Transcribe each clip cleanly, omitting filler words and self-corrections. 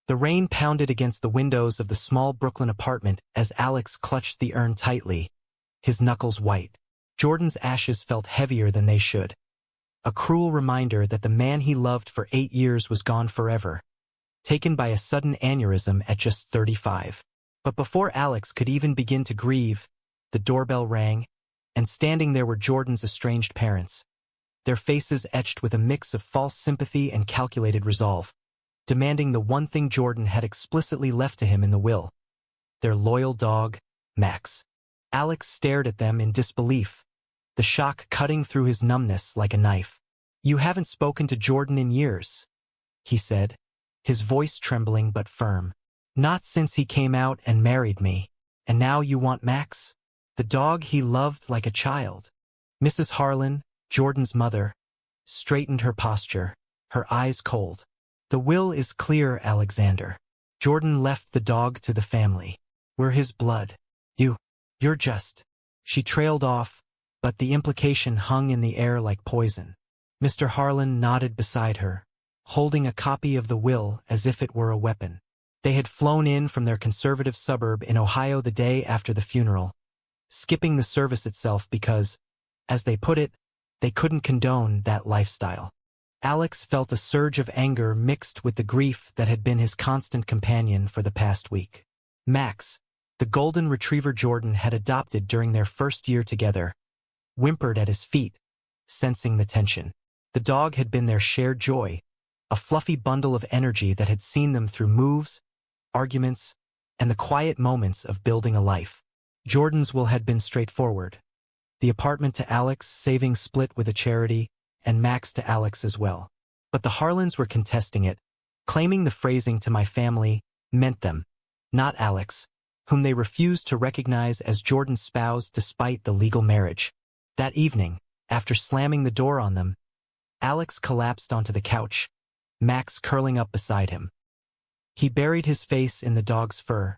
The rain pounded against the windows of the small Brooklyn apartment as Alex clutched the urn tightly, his knuckles white. Jordan's ashes felt heavier than they should. A cruel reminder that the man he loved for 8 years was gone forever, taken by a sudden aneurysm at just 35. But before Alex could even begin to grieve, the doorbell rang, and standing there were Jordan's estranged parents, their faces etched with a mix of false sympathy and calculated resolve, demanding the one thing Jordan had explicitly left to him in the will: their loyal dog, Max. Alex stared at them in disbelief, the shock cutting through his numbness like a knife. "You haven't spoken to Jordan in years," he said, his voice trembling but firm. "Not since he came out and married me. And now you want Max? The dog he loved like a child." Mrs. Harlan, Jordan's mother, straightened her posture, her eyes cold. "The will is clear, Alexander. Jordan left the dog to the family. We're his blood. You're just—" She trailed off, but the implication hung in the air like poison. Mr. Harlan nodded beside her, holding a copy of the will as if it were a weapon. They had flown in from their conservative suburb in Ohio the day after the funeral, skipping the service itself because, as they put it, they couldn't condone that lifestyle. Alex felt a surge of anger mixed with the grief that had been his constant companion for the past week. Max, the golden retriever Jordan had adopted during their first year together, whimpered at his feet, sensing the tension. The dog had been their shared joy, a fluffy bundle of energy that had seen them through moves, arguments, and the quiet moments of building a life. Jordan's will had been straightforward: the apartment to Alex, savings split with a charity, and Max to Alex as well. But the Harlans were contesting it, claiming the phrasing "to my family" meant them, not Alex, whom they refused to recognize as Jordan's spouse despite the legal marriage. That evening, after slamming the door on them, Alex collapsed onto the couch, Max curling up beside him. He buried his face in the dog's fur,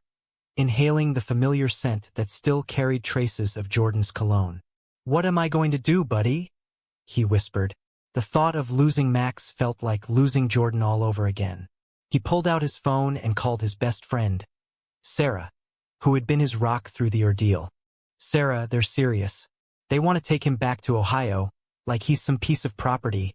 inhaling the familiar scent that still carried traces of Jordan's cologne. "What am I going to do, buddy?" he whispered. The thought of losing Max felt like losing Jordan all over again. He pulled out his phone and called his best friend, Sarah, who had been his rock through the ordeal. "Sarah, they're serious. They want to take him back to Ohio, like he's some piece of property,"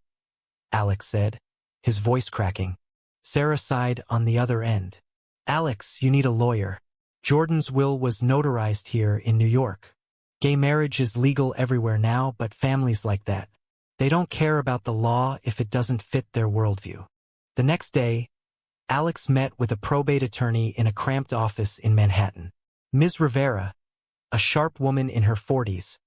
Alex said, his voice cracking. Sarah sighed on the other end. "Alex, you need a lawyer. Jordan's will was notarized here in New York. Gay marriage is legal everywhere now, but families like that, they don't care about the law if it doesn't fit their worldview." The next day, Alex met with a probate attorney in a cramped office in Manhattan. Ms. Rivera, a sharp woman in her 40s,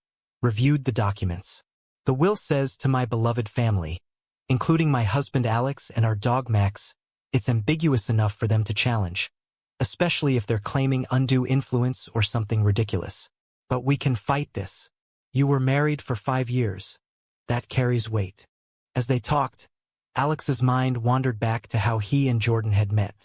reviewed the documents. "The will says 'to my beloved family,' including my husband Alex and our dog Max. It's ambiguous enough for them to challenge, especially if they're claiming undue influence or something ridiculous. But we can fight this. You were married for 5 years. That carries weight." As they talked, Alex's mind wandered back to how he and Jordan had met.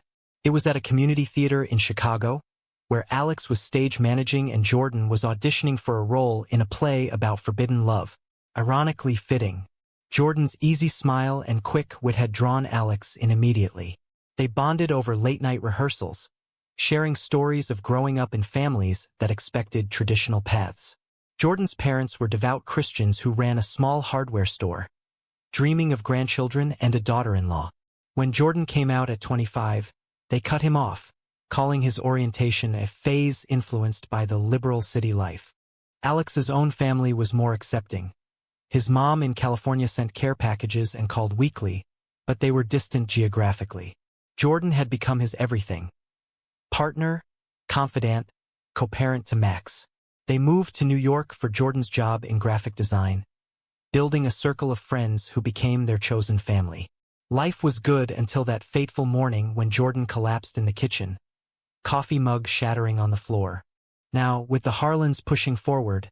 It was at a community theater in Chicago, where Alex was stage managing and Jordan was auditioning for a role in a play about forbidden love. Ironically fitting, Jordan's easy smile and quick wit had drawn Alex in immediately. They bonded over late-night rehearsals, sharing stories of growing up in families that expected traditional paths. Jordan's parents were devout Christians who ran a small hardware store, dreaming of grandchildren and a daughter-in-law. When Jordan came out at 25, they cut him off, calling his orientation a phase influenced by the liberal city life. Alex's own family was more accepting. His mom in California sent care packages and called weekly, but they were distant geographically. Jordan had become his everything: partner, confidant, co-parent to Max. They moved to New York for Jordan's job in graphic design, building a circle of friends who became their chosen family. Life was good until that fateful morning when Jordan collapsed in the kitchen, coffee mug shattering on the floor. Now, with the Harlans pushing forward,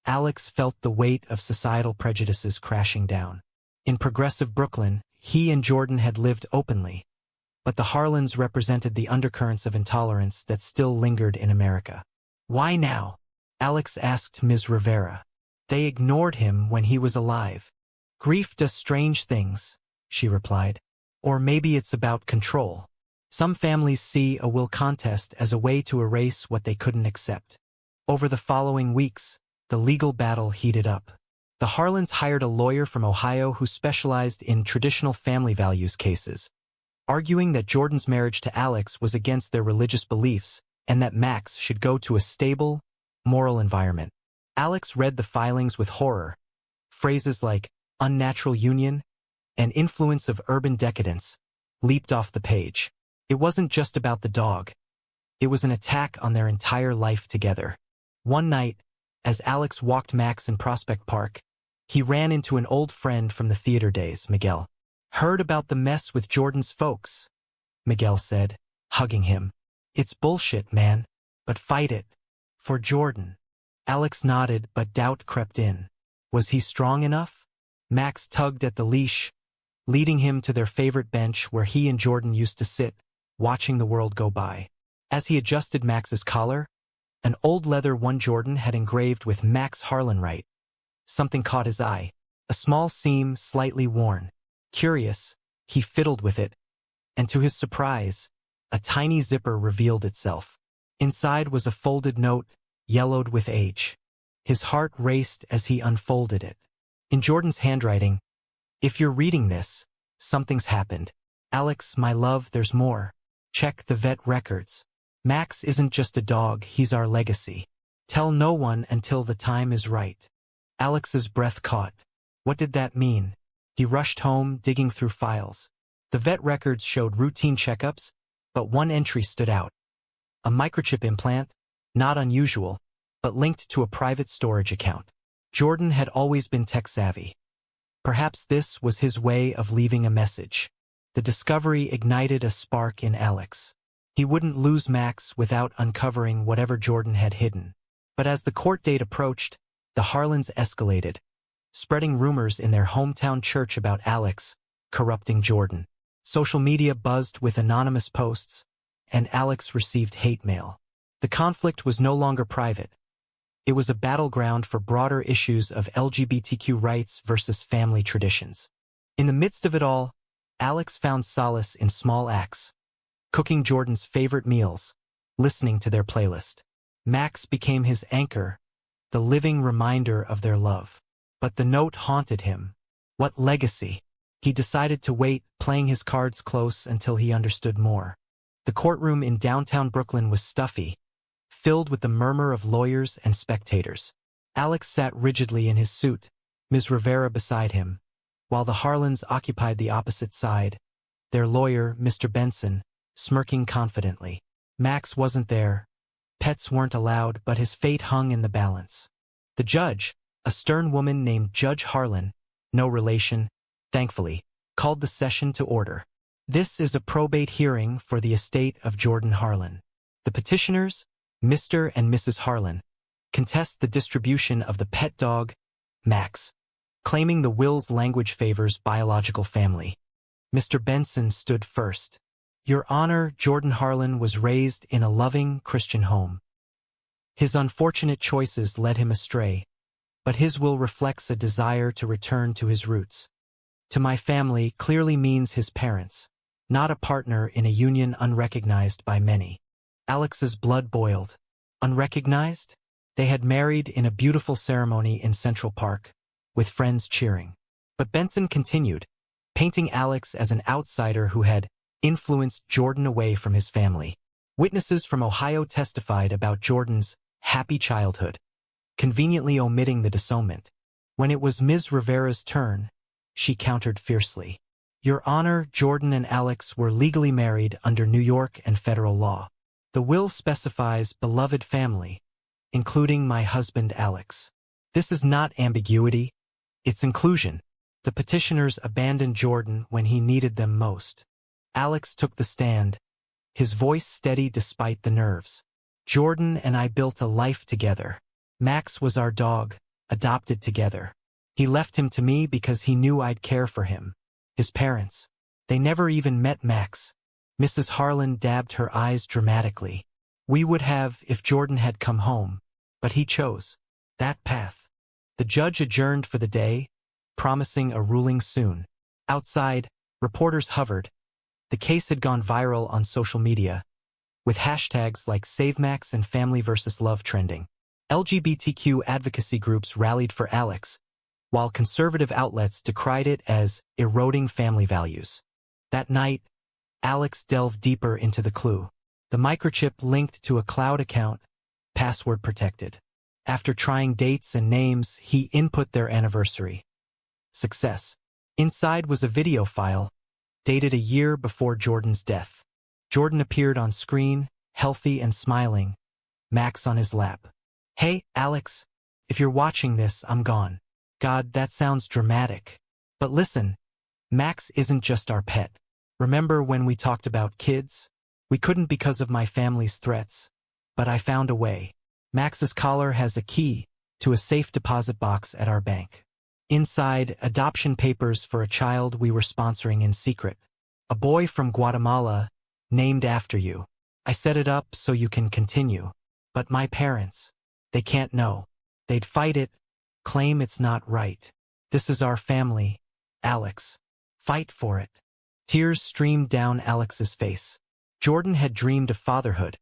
Alex felt the weight of societal prejudices crashing down. In progressive Brooklyn, he and Jordan had lived openly, but the Harlans represented the undercurrents of intolerance that still lingered in America. "Why now?" Alex asked Ms. Rivera. "They ignored him when he was alive." "Grief does strange things," she replied. "Or maybe it's about control. Some families see a will contest as a way to erase what they couldn't accept. Over the following weeks, the legal battle heated up. The Harlans hired a lawyer from Ohio who specialized in traditional family values cases, arguing that Jordan's marriage to Alex was against their religious beliefs and that Max should go to a stable, moral environment. Alex read the filings with horror. Phrases like unnatural union and influence of urban decadence leaped off the page. It wasn't just about the dog. It was an attack on their entire life together. One night, as Alex walked Max in Prospect Park, he ran into an old friend from the theater days, Miguel. "Heard about the mess with Jordan's folks," Miguel said, hugging him. "It's bullshit, man, but fight it. For Jordan." Alex nodded, but doubt crept in. Was he strong enough? Max tugged at the leash, leading him to their favorite bench where he and Jordan used to sit, watching the world go by. As he adjusted Max's collar, an old leather one Jordan had engraved with Max Harlan right. Something caught his eye, a small seam slightly worn. Curious, he fiddled with it, and to his surprise, a tiny zipper revealed itself. Inside was a folded note, yellowed with age. His heart raced as he unfolded it. In Jordan's handwriting, "If you're reading this, something's happened. Alex, my love, there's more. Check the vet records. Max isn't just a dog, he's our legacy. Tell no one until the time is right." Alex's breath caught. What did that mean? He rushed home, digging through files. The vet records showed routine checkups, but one entry stood out. A microchip implant, not unusual, but linked to a private storage account. Jordan had always been tech-savvy. Perhaps this was his way of leaving a message. The discovery ignited a spark in Alex. He wouldn't lose Max without uncovering whatever Jordan had hidden. But as the court date approached, the Harlans escalated, spreading rumors in their hometown church about Alex corrupting Jordan. Social media buzzed with anonymous posts, and Alex received hate mail. The conflict was no longer private. It was a battleground for broader issues of LGBTQ rights versus family traditions. In the midst of it all, Alex found solace in small acts, cooking Jordan's favorite meals, listening to their playlist. Max became his anchor, the living reminder of their love. But the note haunted him. What legacy? He decided to wait, playing his cards close until he understood more. The courtroom in downtown Brooklyn was stuffy, filled with the murmur of lawyers and spectators. Alex sat rigidly in his suit, Ms. Rivera beside him, while the Harlans occupied the opposite side, their lawyer, Mr. Benson, smirking confidently. Max wasn't there. Pets weren't allowed, but his fate hung in the balance. The judge, a stern woman named Judge Harlan, no relation, thankfully, called the session to order. This is a probate hearing for the estate of Jordan Harlan. The petitioners, Mr. and Mrs. Harlan, contest the distribution of the pet dog, Max, claiming the will's language favors biological family. Mr. Benson stood first. Your Honor, Jordan Harlan was raised in a loving Christian home. His unfortunate choices led him astray, but his will reflects a desire to return to his roots. To my family clearly means his parents, not a partner in a union unrecognized by many. Alex's blood boiled. Unrecognized? They had married in a beautiful ceremony in Central Park, with friends cheering. But Benson continued, painting Alex as an outsider who had influenced Jordan away from his family. Witnesses from Ohio testified about Jordan's happy childhood, conveniently omitting the disownment. When it was Ms. Rivera's turn, she countered fiercely. Your Honor, Jordan and Alex were legally married under New York and federal law. The will specifies beloved family, including my husband Alex. This is not ambiguity, it's inclusion. The petitioners abandoned Jordan when he needed them most. Alex took the stand, his voice steady despite the nerves. Jordan and I built a life together. Max was our dog, adopted together. He left him to me because he knew I'd care for him. His parents, they never even met Max. Mrs. Harlan dabbed her eyes dramatically. We would have if Jordan had come home, but he chose that path. The judge adjourned for the day, promising a ruling soon. Outside, reporters hovered, The case had gone viral on social media, with hashtags like SaveMax and Family vs. Love trending. LGBTQ advocacy groups rallied for Alex, while conservative outlets decried it as eroding family values. That night, Alex delved deeper into the clue. The microchip linked to a cloud account, password protected. After trying dates and names, he input their anniversary. Success. Inside was a video file, dated a year before Jordan's death. Jordan appeared on screen, healthy and smiling, Max on his lap. "Hey, Alex, if you're watching this, I'm gone." God, that sounds dramatic. But listen, Max isn't just our pet. Remember when we talked about kids? We couldn't because of my family's threats. But I found a way. Max's collar has a key to a safe deposit box at our bank. Inside, adoption papers for a child we were sponsoring in secret. A boy from Guatemala, named after you. I set it up so you can continue. But my parents, they can't know. They'd fight it, claim it's not right. This is our family, Alex. Fight for it. Tears streamed down Alex's face. Jordan had dreamed of fatherhood,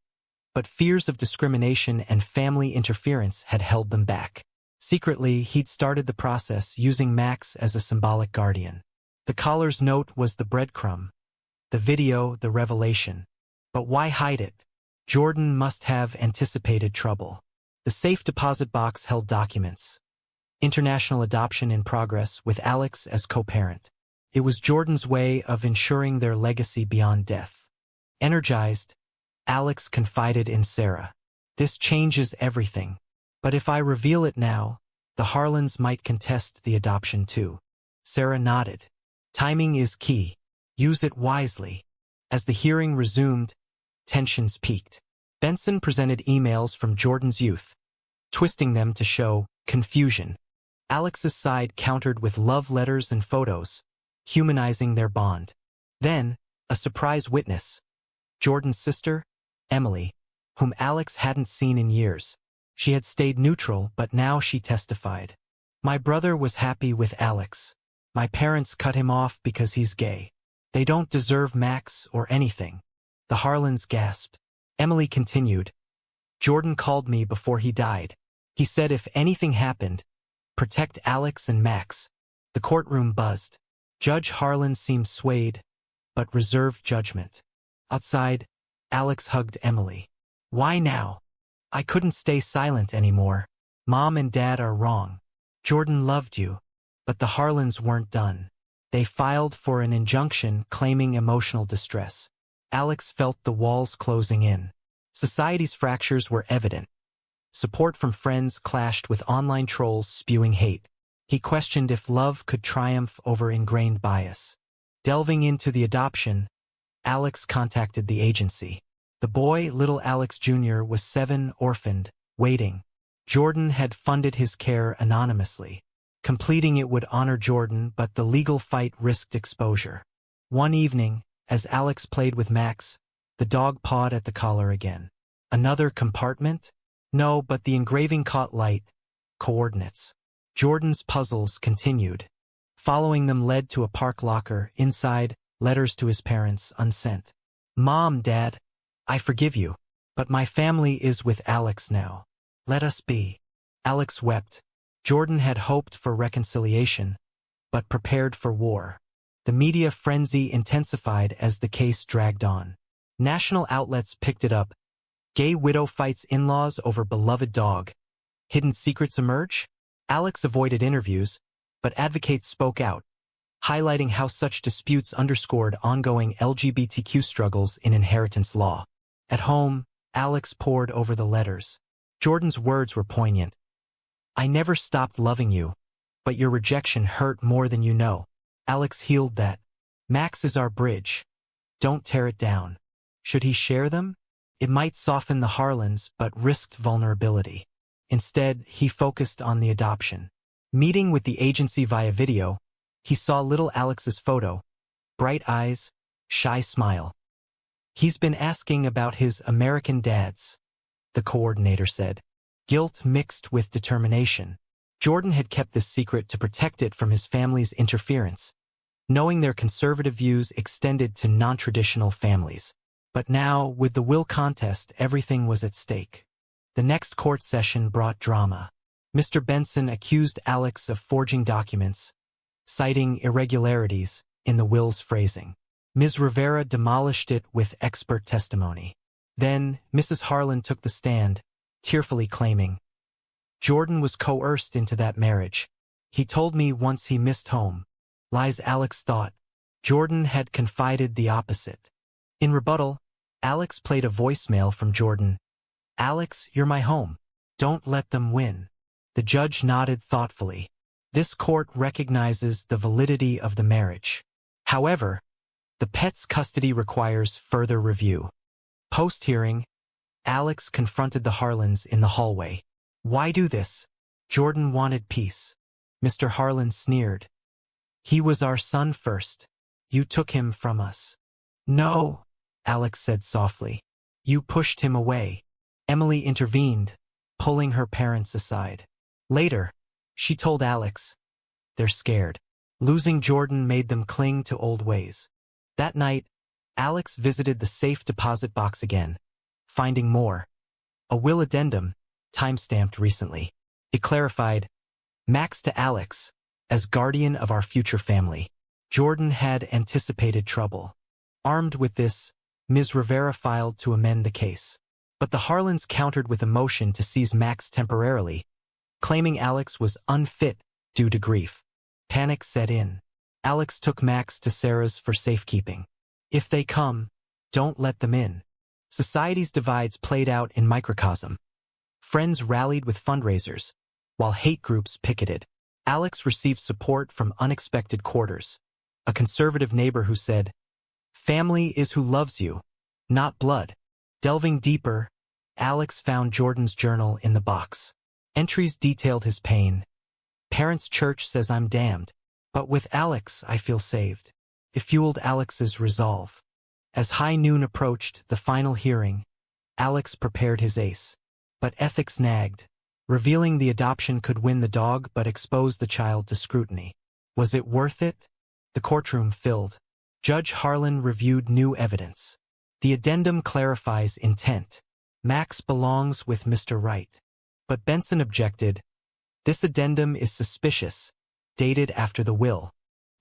but fears of discrimination and family interference had held them back. Secretly, he'd started the process using Max as a symbolic guardian. The caller's note was the breadcrumb, the video the revelation. But why hide it? Jordan must have anticipated trouble. The safe deposit box held documents. International adoption in progress with Alex as co-parent. It was Jordan's way of ensuring their legacy beyond death. Energized, Alex confided in Sarah. "This changes everything. But if I reveal it now, the Harlans might contest the adoption too." Sarah nodded. "Timing is key. Use it wisely." As the hearing resumed, tensions peaked. Benson presented emails from Jordan's youth, twisting them to show confusion. Alex's side countered with love letters and photos, humanizing their bond. Then, a surprise witness. Jordan's sister, Emily, whom Alex hadn't seen in years. She had stayed neutral, but now she testified. "My brother was happy with Alex. My parents cut him off because he's gay. They don't deserve Max or anything." The Harlans gasped. Emily continued. "Jordan called me before he died. He said if anything happened, protect Alex and Max." The courtroom buzzed. Judge Harlan seemed swayed, but reserved judgment. Outside, Alex hugged Emily. "Why now? I couldn't stay silent anymore. Mom and Dad are wrong. Jordan loved you." But the Harlans weren't done. They filed for an injunction claiming emotional distress. Alex felt the walls closing in. Society's fractures were evident. Support from friends clashed with online trolls spewing hate. He questioned if love could triumph over ingrained bias. Delving into the adoption, Alex contacted the agency. The boy, little Alex Jr., was 7, orphaned, waiting. Jordan had funded his care anonymously. Completing it would honor Jordan, but the legal fight risked exposure. One evening, as Alex played with Max, the dog pawed at the collar again. Another compartment? No, but the engraving caught light. Coordinates. Jordan's puzzles continued. Following them led to a park locker. Inside, letters to his parents, unsent. "Mom, Dad, I forgive you, but my family is with Alex now. Let us be." Alex wept. Jordan had hoped for reconciliation, but prepared for war. The media frenzy intensified as the case dragged on. National outlets picked it up. Gay widow fights in-laws over beloved dog. Hidden secrets emerge? Alex avoided interviews, but advocates spoke out, highlighting how such disputes underscored ongoing LGBTQ struggles in inheritance law. At home, Alex pored over the letters. Jordan's words were poignant. "I never stopped loving you, but your rejection hurt more than you know." Alex healed that. "Max is our bridge. Don't tear it down." Should he share them? It might soften the Harlans, but risked vulnerability. Instead, he focused on the adoption. Meeting with the agency via video, he saw little Alex's photo. Bright eyes, shy smile. "He's been asking about his American dads," the coordinator said. Guilt mixed with determination. Jordan had kept this secret to protect it from his family's interference. knowing their conservative views extended to non-traditional families. But now, with the will contest, everything was at stake. The next court session brought drama. Mr. Benson accused Alex of forging documents, citing irregularities in the will's phrasing. Ms. Rivera demolished it with expert testimony. Then, Mrs. Harlan took the stand, tearfully claiming, "Jordan was coerced into that marriage. He told me once he missed home." Lies Alex thought. Jordan had confided the opposite. In rebuttal, Alex played a voicemail from Jordan. "Alex, you're my home. Don't let them win." The judge nodded thoughtfully. This court recognizes the validity of the marriage. However, the pet's custody requires further review. Post-hearing, Alex confronted the Harlans in the hallway. "Why do this? Jordan wanted peace." Mr. Harlan sneered. "He was our son first. You took him from us." "No," Alex said softly. "You pushed him away." Emily intervened, pulling her parents aside. Later, she told Alex, "They're scared. Losing Jordan made them cling to old ways." That night, Alex visited the safe deposit box again, finding more. A will addendum, time-stamped recently. It clarified, "Max to Alex, as guardian of our future family." Jordan had anticipated trouble. Armed with this, Ms. Rivera filed to amend the case. But the Harlans countered with a motion to seize Max temporarily, claiming Alex was unfit due to grief. Panic set in. Alex took Max to Sarah's for safekeeping. "If they come, don't let them in." Society's divides played out in microcosm. Friends rallied with fundraisers, while hate groups picketed. Alex received support from unexpected quarters. A conservative neighbor who said, "Family is who loves you, not blood." Delving deeper, Alex found Jordan's journal in the box. Entries detailed his pain. "Parents' church says I'm damned, but with Alex I feel saved." It fueled Alex's resolve. As high noon approached the final hearing, Alex prepared his ace. But ethics nagged. Revealing the adoption could win the dog but expose the child to scrutiny. Was it worth it? The courtroom filled. Judge Harlan reviewed new evidence. The addendum clarifies intent. Max belongs with Mr. Wright. But Benson objected. "This addendum is suspicious, dated after the will."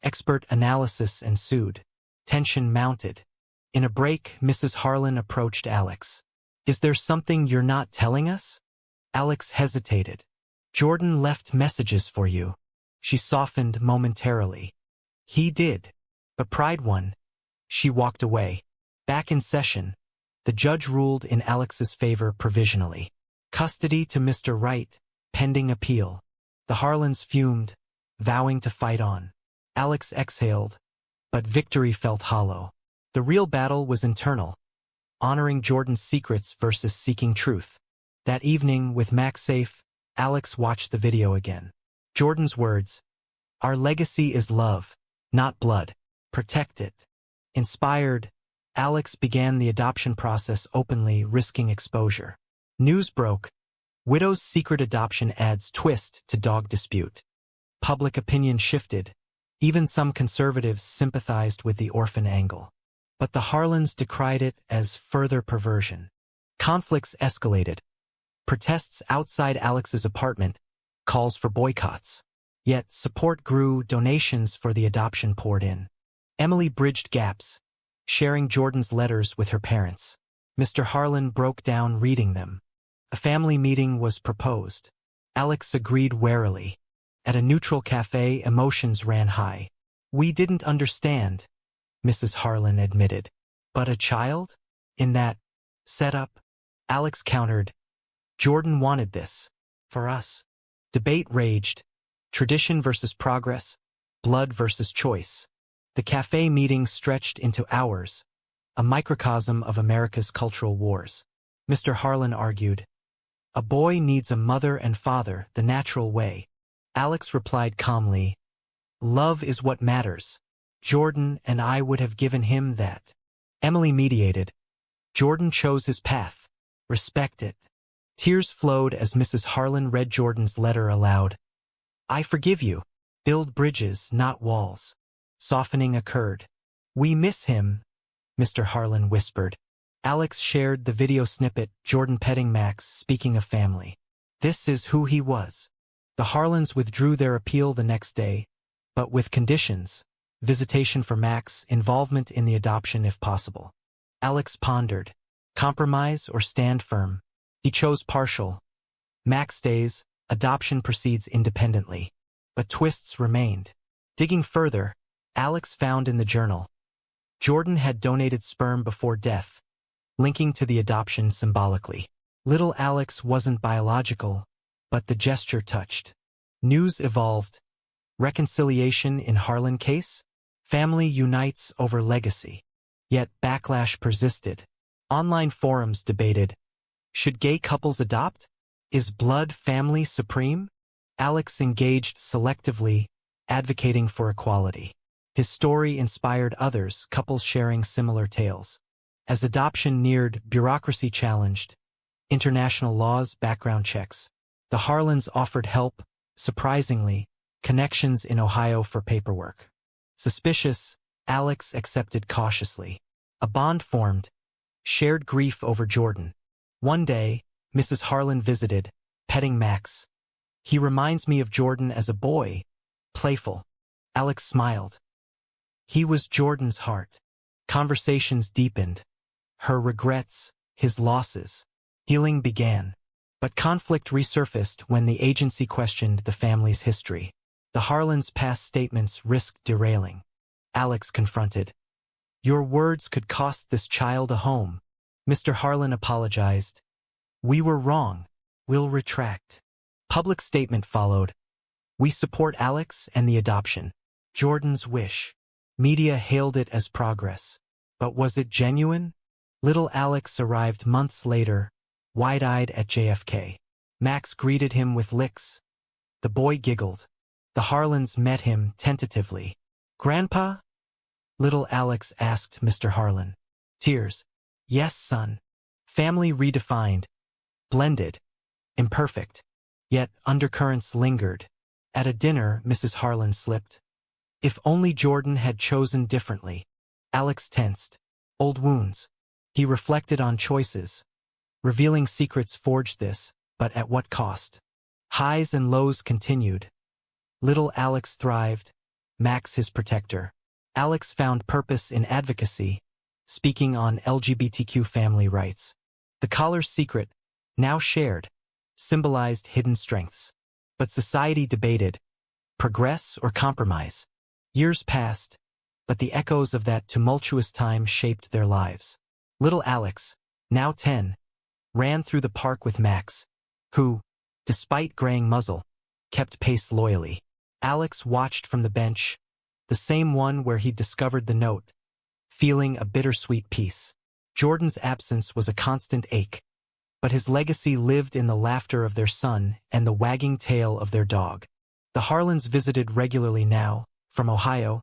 Expert analysis ensued. Tension mounted. In a break, Mrs. Harlan approached Alex. "Is there something you're not telling us?" Alex hesitated. "Jordan left messages for you." She softened momentarily. "He did. But pride won." She walked away. Back in session, the judge ruled in Alex's favor provisionally. Custody to Mr. Wright, pending appeal. The Harlans fumed, vowing to fight on. Alex exhaled, but victory felt hollow. The real battle was internal, honoring Jordan's secrets versus seeking truth. That evening, with Max safe, Alex watched the video again. Jordan's words, "Our legacy is love, not blood. Protect it." Inspired, Alex began the adoption process openly, risking exposure. News broke. Widow's secret adoption adds twist to dog dispute. Public opinion shifted. Even some conservatives sympathized with the orphan angle. But the Harlans decried it as further perversion. Conflicts escalated. Protests outside Alex's apartment, calls for boycotts. Yet support grew, donations for the adoption poured in. Emily bridged gaps, sharing Jordan's letters with her parents. Mr. Harlan broke down reading them. A family meeting was proposed. Alex agreed warily. At a neutral cafe, emotions ran high. "We didn't understand," Mrs. Harlan admitted. "But a child? In that setup?" Alex countered. "Jordan wanted this. For us." Debate raged. Tradition versus progress. Blood versus choice. The cafe meeting stretched into hours, a microcosm of America's cultural wars. Mr. Harlan argued, "A boy needs a mother and father the natural way." Alex replied calmly, "Love is what matters. Jordan and I would have given him that." Emily mediated. "Jordan chose his path. Respect it." Tears flowed as Mrs. Harlan read Jordan's letter aloud. "I forgive you. Build bridges, not walls." Softening occurred. "We miss him," Mr. Harlan whispered. Alex shared the video snippet, Jordan petting Max, speaking of family. This is who he was. The Harlans withdrew their appeal the next day, but with conditions: visitation for Max, involvement in the adoption if possible. Alex pondered. Compromise or stand firm? He chose partial. Max stays, adoption proceeds independently. But twists remained. Digging further, Alex found in the journal: Jordan had donated sperm before death, linking to the adoption symbolically. Little Alex wasn't biological, but the gesture touched. News evolved. Reconciliation in Harlan case? Family unites over legacy. Yet backlash persisted. Online forums debated: should gay couples adopt? Is blood family supreme? Alex engaged selectively, advocating for equality. His story inspired others, couples sharing similar tales. As adoption neared, bureaucracy challenged. International laws, background checks. The Harlans offered help, surprisingly, connections in Ohio for paperwork. Suspicious, Alex accepted cautiously. A bond formed, shared grief over Jordan. One day, Mrs. Harlan visited, petting Max. He reminds me of Jordan as a boy, playful. Alex smiled. He was Jordan's heart. Conversations deepened. Her regrets, his losses. Healing began. But conflict resurfaced when the agency questioned the family's history. The Harlans' past statements risked derailing. Alex confronted. Your words could cost this child a home. Mr. Harlan apologized. We were wrong. We'll retract. Public statement followed. We support Alex and the adoption. Jordan's wish. Media hailed it as progress. But was it genuine? Little Alex arrived months later, wide-eyed at JFK. Max greeted him with licks. The boy giggled. The Harlans met him tentatively. Grandpa? Little Alex asked Mr. Harlan. Tears. Yes, son. Family redefined. Blended. Imperfect. Yet undercurrents lingered. At a dinner, Mrs. Harlan slipped. If only Jordan had chosen differently. Alex tensed. Old wounds. He reflected on choices. Revealing secrets forged this, but at what cost? Highs and lows continued. Little Alex thrived. Max his protector. Alex found purpose in advocacy, speaking on LGBTQ family rights. The collar's secret, now shared, symbolized hidden strengths. But society debated: progress or compromise? Years passed, but the echoes of that tumultuous time shaped their lives. Little Alex, now 10, ran through the park with Max, who, despite graying muzzle, kept pace loyally. Alex watched from the bench, the same one where he'd discovered the note, feeling a bittersweet peace. Jordan's absence was a constant ache, but his legacy lived in the laughter of their son and the wagging tail of their dog. The Harlans visited regularly now, from Ohio,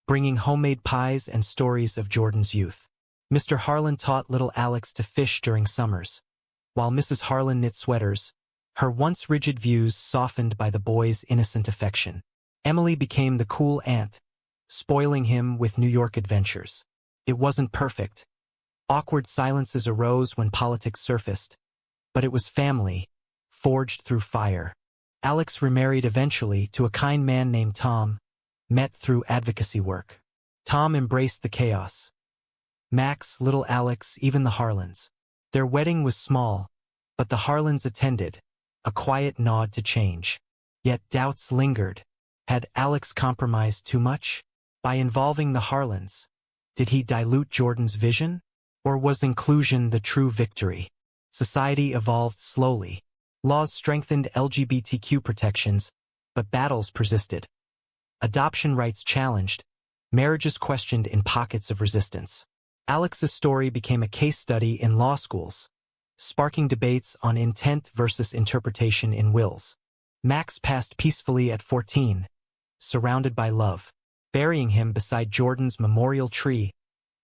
bringing homemade pies and stories of Jordan's youth. Mr. Harlan taught little Alex to fish during summers, while Mrs. Harlan knit sweaters, her once rigid views softened by the boy's innocent affection. Emily became the cool aunt, spoiling him with New York adventures. It wasn't perfect. Awkward silences arose when politics surfaced, but it was family, forged through fire. Alex remarried eventually to a kind man named Tom, met through advocacy work. Tom embraced the chaos. Max, little Alex, even the Harlans. Their wedding was small, but the Harlans attended, a quiet nod to change. Yet doubts lingered. Had Alex compromised too much? By involving the Harlans, did he dilute Jordan's vision? Or was inclusion the true victory? Society evolved slowly. Laws strengthened LGBTQ protections, but battles persisted. Adoption rights challenged, marriages questioned in pockets of resistance. Alex's story became a case study in law schools, sparking debates on intent versus interpretation in wills. Max passed peacefully at 14, surrounded by love. Burying him beside Jordan's memorial tree,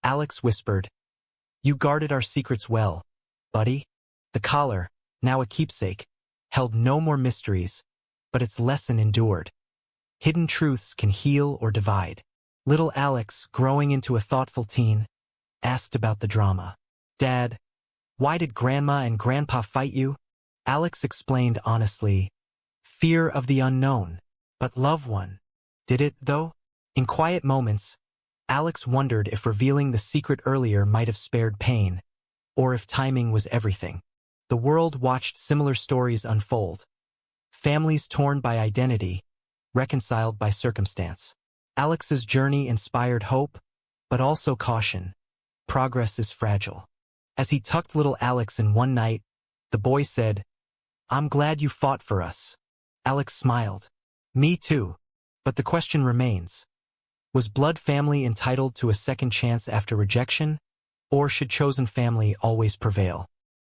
Alex whispered, "You guarded our secrets well, buddy." The collar, now a keepsake, held no more mysteries, but its lesson endured. Hidden truths can heal or divide. Little Alex, growing into a thoughtful teen, asked about the drama. "Dad, why did Grandma and Grandpa fight you?" Alex explained honestly. "Fear of the unknown. But love won. Did it, though?" In quiet moments, Alex wondered if revealing the secret earlier might have spared pain, or if timing was everything. The world watched similar stories unfold. Families torn by identity, reconciled by circumstance. Alex's journey inspired hope, but also caution. Progress is fragile. As he tucked little Alex in one night, the boy said, "I'm glad you fought for us." Alex smiled. "Me too." But the question remains. Was blood family entitled to a second chance after rejection, or should chosen family always prevail?